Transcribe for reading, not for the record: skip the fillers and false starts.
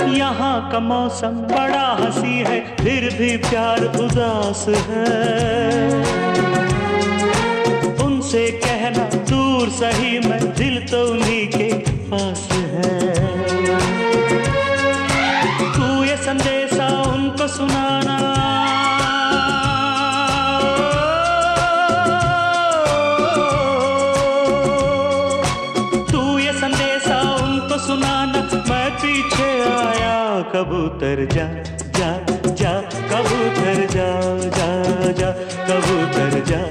यहाँ का मौसम बड़ा हंसी है, फिर भी प्यार उदास है। उनसे कहना दूर सही, मैं दिल तो उन्हीं के पास है। तू ये संदेशा उनको सुनाना, तू ये संदेशा उनको सुनाना, मैं पीछे आया। कबूतर जा जा जा, कबूतर जा जा जा, कबूतर जा।